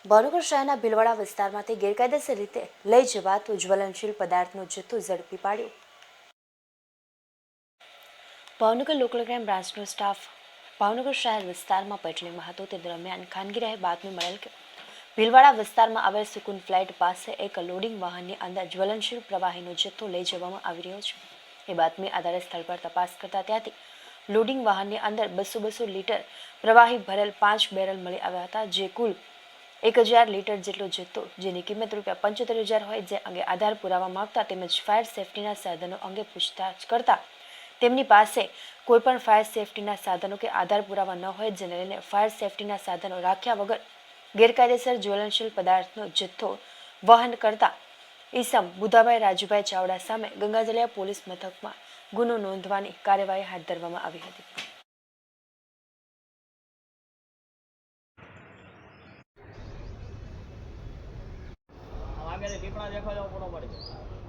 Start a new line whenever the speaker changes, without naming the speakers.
ભાવનગર શહેરના ભીલવાડા વિસ્તારમાંથી ગેરકાયદેસર રીતે લઈ જવાતો જ્વલનશીલ પદાર્થનો જથ્થો ઝડપી પાડ્યો। ભાવનગર લોકલ ક્રાઇમ બ્રાન્ચનો સ્ટાફ ભાવનગર શહેર વિસ્તારમાં પેટ્રોલિંગમાં હતો તે દરમિયાન ખાનગી રાહે બાતમી મળેલ કે ભીલવાડા વિસ્તારમાં આવેલ સુકુન ફ્લાઇટ પાસે એક લોડિંગ વાહનની અંદર જ્વલનશીલ પ્રવાહીનો જથ્થો લઈ જવામાં આવી રહ્યો છે। એ બાતમી આધારે સ્થળ પર તપાસ કરતા ત્યાંથી લોડિંગ વાહનની અંદર 200 લીટર પ્રવાહી ભરેલ 5 બેરલ મળી આવ્યા હતા, જે કુલ 1000 લીટર જેટલો જથ્થો, જેની કિંમત ₹75,000 હોય, જે અંગે આધાર પુરાવા માંગતા તેમજ ફાયર સેફટીના સાધનો અંગે પૂછતાછ કરતા તેમની પાસે કોઈપણ ફાયર સેફટીના સાધનો કે આધાર પુરાવા ન હોય, જેને લઈને ફાયર સેફટીના સાધનો રાખ્યા વગર ગેરકાયદેસર જ્વલનશીલ પદાર્થનો જથ્થો વહન કરતા ઈસમ બુધાભાઈ રાજુભાઈ ચાવડા સામે ગંગાજળિયા પોલીસ મથકમાં ગુનો નોંધવાની કાર્યવાહી હાથ ધરવામાં આવી હતી।
આગે પીપળા દેખો જાવ પૂરો પડી